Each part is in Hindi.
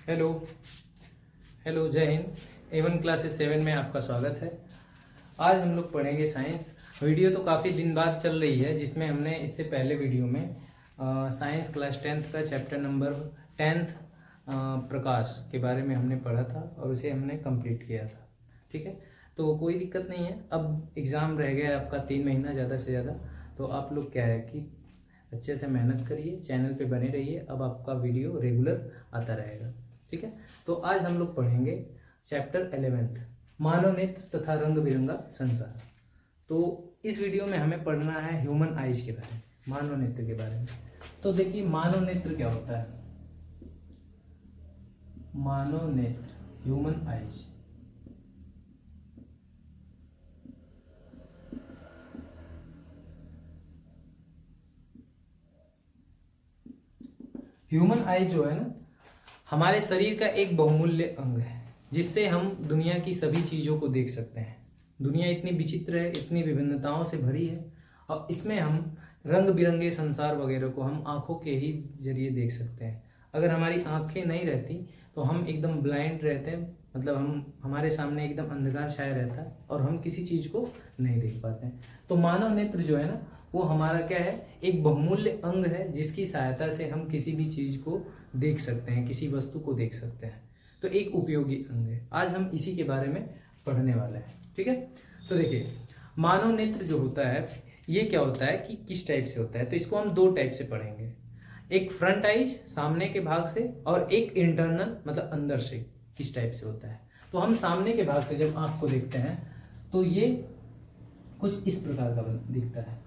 हेलो हेलो, जय हिंद। A1 क्लासेस 7 में आपका स्वागत है। आज हम लोग पढ़ेंगे साइंस। वीडियो तो काफ़ी दिन बाद चल रही है, जिसमें हमने इससे पहले वीडियो में साइंस क्लास 10th का चैप्टर नंबर 10th प्रकाश के बारे में हमने पढ़ा था और उसे हमने कंप्लीट किया था। ठीक है, तो कोई दिक्कत नहीं है। अब एग्ज़ाम रह गया है आपका 3 महीना ज़्यादा से ज़्यादा, तो आप लोग क्या है कि अच्छे से मेहनत करिए, चैनल पे बने रहिए। अब आपका वीडियो रेगुलर आता रहेगा। ठीक है, तो आज हम लोग पढ़ेंगे चैप्टर 11th, मानव नेत्र तथा रंग बिरंगा संसार। तो इस वीडियो में हमें पढ़ना है ह्यूमन आइज के बारे में, मानव नेत्र के बारे में। तो देखिए, मानव नेत्र क्या होता है। मानव नेत्र, ह्यूमन आइज। ह्यूमन आइज जो है ना, हमारे शरीर का एक बहुमूल्य अंग है, जिससे हम दुनिया की सभी चीज़ों को देख सकते हैं। दुनिया इतनी विचित्र है, इतनी विभिन्नताओं से भरी है, और इसमें हम रंग बिरंगे संसार वगैरह को हम आँखों के ही जरिए देख सकते हैं। अगर हमारी आँखें नहीं रहती तो हम एकदम ब्लाइंड रहते हैं, मतलब हमारे सामने एकदम अंधकार छाया रहता है और हम किसी चीज़ को नहीं देख पाते हैं। तो मानव नेत्र जो है ना, वो हमारा क्या है, एक बहुमूल्य अंग है, जिसकी सहायता से हम किसी भी चीज़ को देख सकते हैं, किसी वस्तु को देख सकते हैं। तो एक उपयोगी अंग है। आज हम इसी के बारे में पढ़ने वाले हैं। ठीक है, तो देखिए, मानव नेत्र जो होता है, ये क्या होता है कि किस टाइप से होता है। तो इसको हम दो टाइप से पढ़ेंगे, एक फ्रंट आइज सामने के भाग से, और एक इंटरनल मतलब अंदर से किस टाइप से होता है। तो हम सामने के भाग से जब आँख को देखते हैं तो ये कुछ इस प्रकार का दिखता है।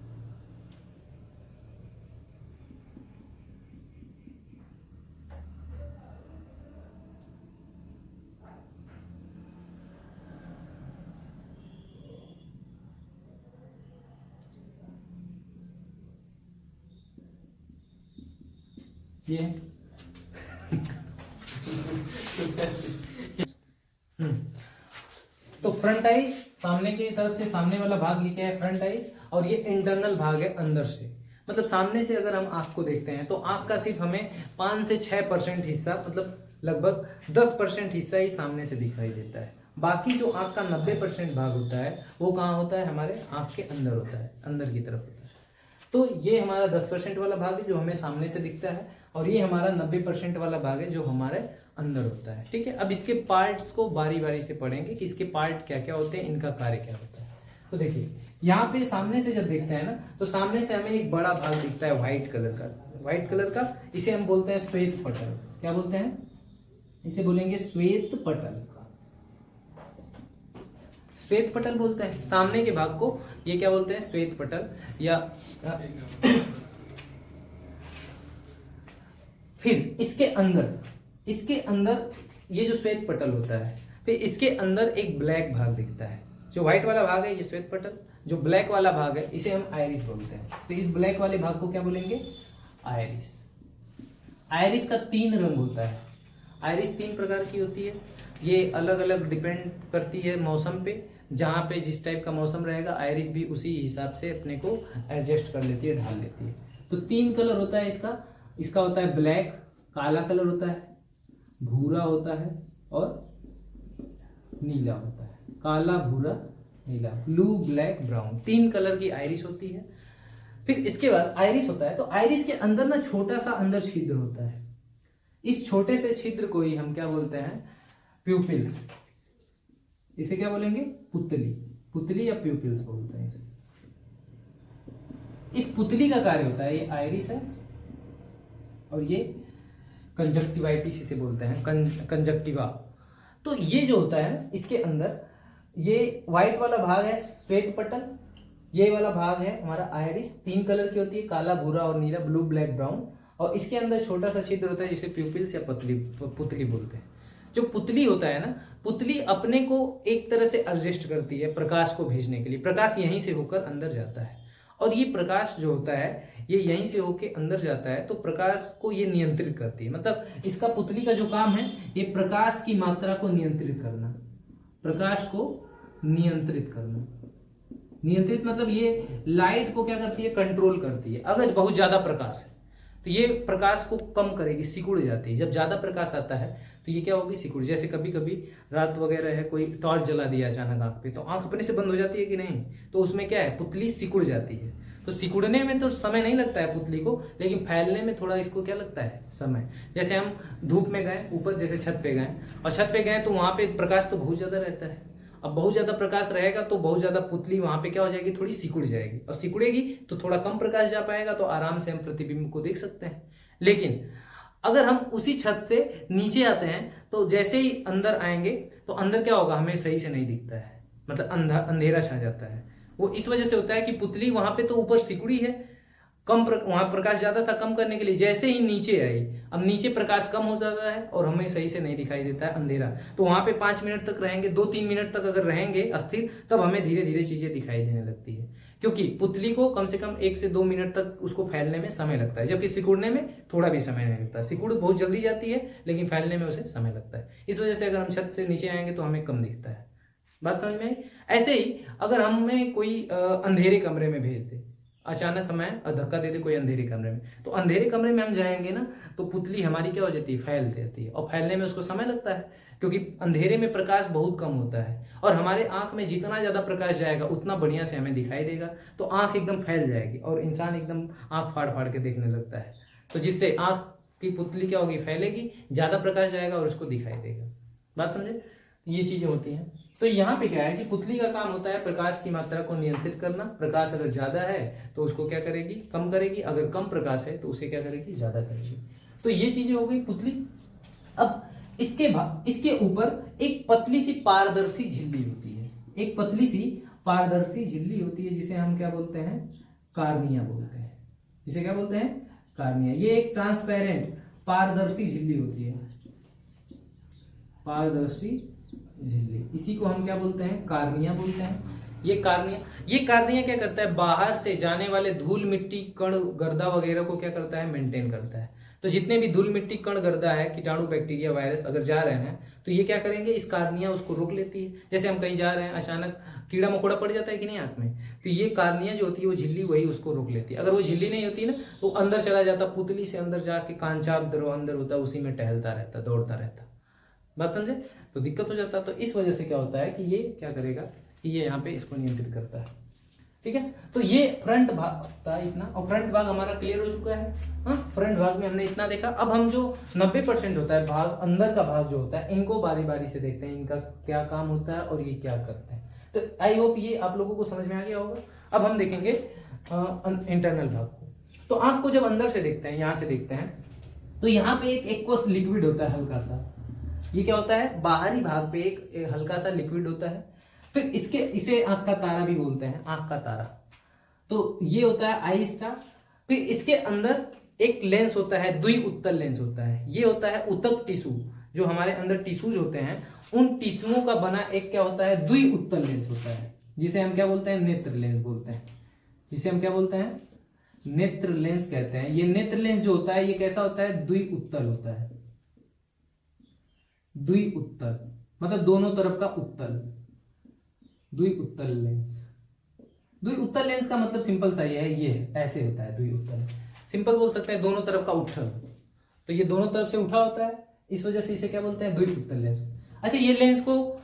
ये तो फ्रंट आइज सामने की तरफ से, सामने वाला भाग ये क्या है, फ्रंट आइज, और ये इंटरनल भाग है अंदर से। मतलब सामने से अगर हम आंख को देखते हैं तो आंख का सिर्फ हमें 5 से 6% हिस्सा, मतलब लगभग 10% हिस्सा ही सामने से दिखाई देता है। बाकी जो आंख का 90% भाग होता है वो कहाँ होता है, हमारे आंख के अंदर होता है, अंदर की तरफ होता है। तो ये हमारा 10% वाला भाग है जो हमें सामने से दिखता है, और ये हमारा 90% वाला भाग है जो हमारे अंदर होता है। ठीक है, अब इसके पार्ट्स को बारी बारी से पढ़ेंगे कि इसके पार्ट क्या क्या होते हैं, इनका कार्य क्या होता है। तो देखिए, यहाँ पे सामने से जब देखते हैं ना, तो सामने से हमें एक बड़ा भाग दिखता है व्हाइट कलर का। व्हाइट कलर का, इसे हम बोलते हैं श्वेत पटल। क्या बोलते हैं, इसे बोलेंगे श्वेत पटल। श्वेत पटल बोलते हैं सामने के भाग को, ये क्या बोलते हैं, श्वेत पटल। या फिर इसके अंदर ये जो श्वेत पटल होता है, फिर इसके अंदर एक ब्लैक भाग दिखता है। जो व्हाइट वाला भाग है ये श्वेत पटल, जो ब्लैक वाला भाग है इसे हम आइरिस बोलते हैं। तो इस ब्लैक वाले भाग को क्या बोलेंगे, आइरिस। आइरिस का 3 रंग होता है। आइरिस 3 प्रकार की होती है। ये अलग अलग डिपेंड करती है मौसम पे, जहाँ पे जिस टाइप का मौसम रहेगा आइरिस भी उसी हिसाब से अपने को एडजस्ट कर लेती है, ढाल लेती है। तो 3 कलर होता है इसका होता है ब्लैक, काला कलर होता है, भूरा होता है, और नीला होता है। काला, भूरा, नीला, ब्लू, ब्लैक, ब्राउन, 3 कलर की आइरिस होती है। फिर इसके बाद आइरिस होता है, तो आइरिस के अंदर ना छोटा सा अंदर छिद्र होता है। इस छोटे से छिद्र को ही हम क्या बोलते हैं, प्यूपिल्स। इसे क्या बोलेंगे, पुतली या प्यूपिल्स बोलते हैं इसे। इस पुतली का कार्य होता है, ये आइरिस है, और ये कंजक्टिवाइटिस इसे बोलते हैं, कंजक्टिवा। तो ये जो होता है, इसके अंदर ये व्हाइट वाला भाग है श्वेत पटल, ये वाला भाग है हमारा आइरिस। 3 कलर की होती है, काला, भूरा और नीला, ब्लू, ब्लैक, ब्राउन। और इसके अंदर छोटा सा छिद्र होता है जिसे प्यूपिल्स या पुतली बोलते हैं। जो पुतली होता है ना, पुतली अपने को एक तरह से एडजस्ट करती है प्रकाश को भेजने के लिए। प्रकाश यहीं से होकर अंदर जाता है, और ये प्रकाश जो होता है ये यहीं से होके अंदर जाता है, तो प्रकाश को ये नियंत्रित करती है। मतलब इसका, पुतली का जो काम है, ये प्रकाश की मात्रा को नियंत्रित करना। प्रकाश को नियंत्रित करना, नियंत्रित मतलब ये लाइट को क्या करती है, कंट्रोल करती है। अगर बहुत ज्यादा प्रकाश है तो ये प्रकाश को कम करेगी, सिकुड़ जाती है। जब ज़्यादा प्रकाश आता है तो ये क्या होगी, सिकुड़। जैसे कभी कभी रात वगैरह है, कोई टॉर्च जला दिया अचानक आँख पे, तो आँख अपने से बंद हो जाती है कि नहीं, तो उसमें क्या है, पुतली सिकुड़ जाती है। तो सिकुड़ने में तो समय नहीं लगता है पुतली को, लेकिन फैलने में थोड़ा इसको क्या लगता है, समय। जैसे हम धूप में गए ऊपर, जैसे छत पे गए, और छत पे गए तो वहाँ पे प्रकाश तो बहुत ज़्यादा रहता है। अब बहुत ज़्यादा प्रकाश रहेगा तो बहुत ज़्यादा पुतली वहाँ पे क्या हो जाएगी, थोड़ी सिकुड़ जाएगी, और सिकुड़ेगी तो थोड़ा कम प्रकाश जा पाएगा, तो आराम से हम प्रतिबिंब को देख सकते हैं। लेकिन अगर हम उसी छत से नीचे आते हैं तो जैसे ही अंदर आएंगे तो अंदर क्या होगा, हमें सही से नहीं दिखता है, मतलब अंधेरा छा जाता है। वो इस वजह से होता है कि पुतली वहां पे तो ऊपर सिकुड़ी है, वहां प्रकाश ज्यादा था, कम करने के लिए जैसे ही नीचे आई, अब नीचे प्रकाश कम हो जाता है और हमें सही से नहीं दिखाई देता है, अंधेरा। तो वहां पे 5 मिनट तक रहेंगे, 2-3 मिनट तक अगर रहेंगे अस्थिर, तब हमें धीरे धीरे चीजें दिखाई देने लगती है, क्योंकि पुतली को कम से कम 1 से 2 मिनट तक उसको फैलने में समय लगता है, जबकि सिकुड़ने में थोड़ा भी समय नहीं लगता। सिकुड़ बहुत जल्दी जाती है, लेकिन फैलने में उसे समय लगता है। इस वजह से अगर हम छत से नीचे आएंगे तो हमें कम दिखता है। बात समझ में आई? ऐसे ही अगर हमें कोई अंधेरे कमरे में भेज दे, अचानक हमें धक्का दे दे कोई अंधेरे कमरे में, तो अंधेरे कमरे में हम जाएंगे ना, तो पुतली हमारी क्या हो जाती है, फैल जाती है, और फैलने में उसको समय लगता है, क्योंकि अंधेरे में प्रकाश बहुत कम होता है, और हमारे आंख में जितना ज्यादा प्रकाश जाएगा उतना बढ़िया से हमें दिखाई देगा, तो आंख एकदम फैल जाएगी और इंसान एकदम आंख फाड़ फाड़ के देखने लगता है। तो जिससे आंख की पुतली क्या होगी, फैलेगी, ज्यादा प्रकाश जाएगा और उसको दिखाई देगा। बात समझे? ये चीजें होती हैं। तो यहाँ पे क्या है कि पुतली का काम होता है प्रकाश की मात्रा को नियंत्रित करना। प्रकाश अगर ज्यादा है तो उसको क्या करेगी, कम करेगी, अगर कम प्रकाश है तो उसे क्या करेगी, ज्यादा करेगी। तो ये चीजें हो गई पुतली। अब इसके ऊपर एक पतली सी पारदर्शी झिल्ली होती है, एक पतली सी पारदर्शी झिल्ली होती है, जिसे हम क्या बोलते हैं, कार्निया बोलते हैं। जिसे क्या बोलते हैं, कार्निया। ये एक ट्रांसपेरेंट पारदर्शी झिल्ली होती है, पारदर्शी झिल्ली, इसी को हम क्या बोलते हैं, कार्निया बोलते हैं। ये कार्निया क्या करता है, बाहर से जाने वाले धूल मिट्टी कण गर्दा वगैरह को क्या करता है, मेंटेन करता है। तो जितने भी धूल मिट्टी कण गर्दा है, कीटाणु बैक्टीरिया वायरस अगर जा रहे हैं तो ये क्या करेंगे, इस कार्निया उसको रोक लेती है। जैसे हम कहीं जा रहे हैं, अचानक कीड़ा मकोड़ा पड़ जाता है कि नहीं आंख में, तो ये कार्निया जो होती है वो झिल्ली वही उसको रोक लेती है। अगर वो झिल्ली नहीं होती ना तो अंदर चला जाता, पुतली से अंदर जाके कांचाब अंदर होता है, उसी में टहलता रहता, दौड़ता रहता। बात समझे? तो दिक्कत हो जाता है। तो इस वजह से क्या होता है कि ये क्या करेगा कि ये यहाँ पे इसको नियंत्रित करता है। ठीक है, तो ये फ्रंट भाग था इतना, और फ्रंट भाग हमारा क्लियर हो चुका है। हाँ, फ्रंट भाग में हमने इतना देखा। अब हम जो 90% होता है भाग, अंदर का भाग जो होता है, इनको बारी बारी से देखते हैं, इनका क्या काम होता है और ये क्या करते हैं। तो आई होप ये आप लोगों को समझ में आ गया होगा। अब हम देखेंगे इंटरनल भाग को। तो आंख को जब अंदर से देखते हैं, यहाँ से देखते हैं, तो यहाँ पे एक एक्वस लिक्विड होता है हल्का सा। ये क्या होता है, बाहरी भाग पे एक हल्का सा लिक्विड होता है। फिर इसे आंख का तारा भी बोलते हैं, आंख का तारा। तो ये होता है आई स्टार। फिर इसके अंदर एक लेंस होता है, द्विउत्तल लेंस होता है। ये होता है उत्तक टिश्यू, जो हमारे अंदर टिश्यूज होते हैं, उन टिश्यूओं का बना एक क्या होता है, द्विउत्तल लेंस होता है, जिसे हम क्या बोलते हैं, नेत्र लेंस बोलते हैं। जिसे हम क्या बोलते हैं, नेत्र लेंस कहते हैं। ये नेत्र लेंस जो होता है ये कैसा होता है, द्विउत्तल होता है। द्विउत्तल मतलब दोनों तरफ का उत्तल, द्विउत्तल लेंस। द्विउत्तल लेंस का मतलब सिंपल सा ये है, ये ऐसे होता है द्विउत्तल। सिंपल बोल सकते हैं, दोनों तरफ का उठल। तो ये दोनों तरफ से उठा होता है, इस वजह से इसे क्या बोलते हैं, द्विउत्तल लेंस। अच्छा, ये लेंस को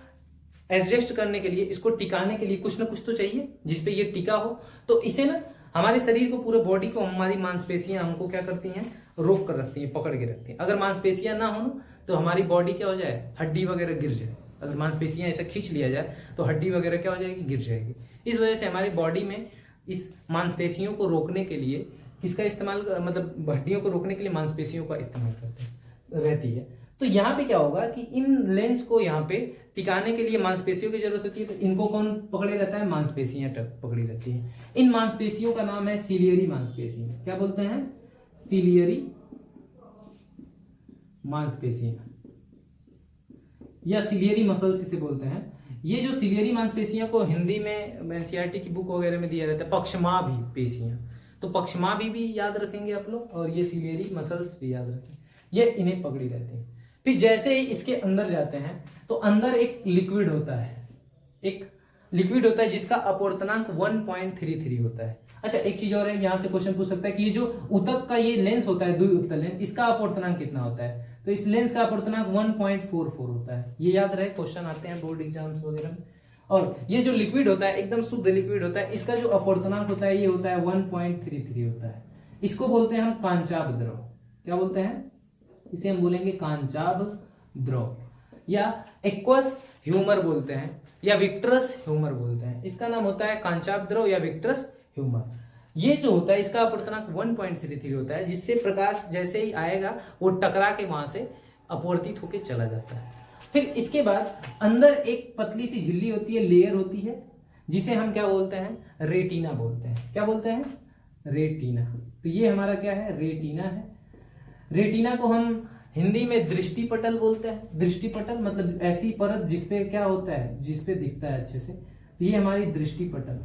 एडजस्ट करने के लिए, इसको टिकाने के लिए कुछ ना कुछ तो चाहिए जिसपे ये टिका हो। तो इसे ना हमारे शरीर को, पूरे बॉडी को, हमारी मांसपेशियां हमको क्या करती हैं, रोक कर रखती हैं, पकड़ के रखती हैं। अगर मांसपेशियां ना हो ना तो हमारी बॉडी क्या हो जाए, हड्डी वगैरह गिर जाए। अगर मांसपेशियां ऐसा खींच लिया जाए तो हड्डी वगैरह क्या हो जाएगी, गिर जाएगी। इस वजह से हमारी बॉडी में इस मांसपेशियों को रोकने के लिए किसका इस्तेमाल, मतलब हड्डियों को रोकने के लिए मांसपेशियों का इस्तेमाल करते रहती है। तो यहाँ पे क्या होगा कि इन लेंस को यहाँ पे टिकाने के लिए मांसपेशियों की जरूरत होती है। तो इनको कौन पकड़े रहता है, मांसपेशियां पकड़ी रहती है। इन मांसपेशियों का नाम है सिलियरी मांसपेशी। क्या बोलते हैं, सिलियरी मांसपेशियां या सिलियरी मसल्स इसे बोलते हैं। ये जो सिलियरी मांसपेशियां को हिंदी में एनसीईआरटी की बुक वगैरह में दिया रहता है पक्षमाभि पेशियां। तो पक्षमाभि भी याद रखेंगे आप लोग, और ये सिलियरी मसल्स भी याद रखें, ये इन्हें पकड़ी रहती है। फिर जैसे ही इसके अंदर जाते हैं तो अंदर एक लिक्विड होता है, एक लिक्विड होता है जिसका अपवर्तनांक 1.33 होता है। अच्छा एक चीज और है, यहाँ से क्वेश्चन पूछ सकता है कि ये जो उत्तक का ये लेंस होता है, द्विउत्तल लेंस, इसका अपवर्तनांक कितना होता है? तो इस लेंस का अपवर्तनांक 1.44 होता है। ये याद रहे, क्वेश्चन आते हैं बोर्ड एग्जाम्स वगैरह में। और ये जो लिक्विड होता है, एकदम शुद्ध लिक्विड होता है, इसका जो अपवर्तनांक होता है ये होता है 1.33 होता है। इसको बोलते हैं हम कांचाभ द्रव। क्या बोलते हैं? इसे हम बोलेंगे कांचाभ द्रव, या एक्वस ह्यूमर बोलते हैं, या विक्ट्रस ह्यूमर बोलते हैं। इसका नाम होता है कांचाभ द्रव या विक्ट्रस ह्यूमर। ये जो होता है इसका अपवर्तनांक 1.33 होता है, जिससे प्रकाश जैसे ही आएगा वो टकरा के वहां से अपवर्तित होके चला जाता है। फिर इसके बाद अंदर एक पतली सी झिल्ली होती है, लेयर होती है, जिसे हम क्या बोलते हैं? रेटिना बोलते हैं। क्या बोलते हैं? रेटिना। तो ये हमारा क्या है? रेटिना है। रेटिना को हम हिंदी में दृष्टिपटल बोलते हैं। दृष्टिपटल मतलब ऐसी परत जिसपे क्या होता है, जिसपे दिखता है अच्छे से, तो ये हमारी दृष्टिपटल।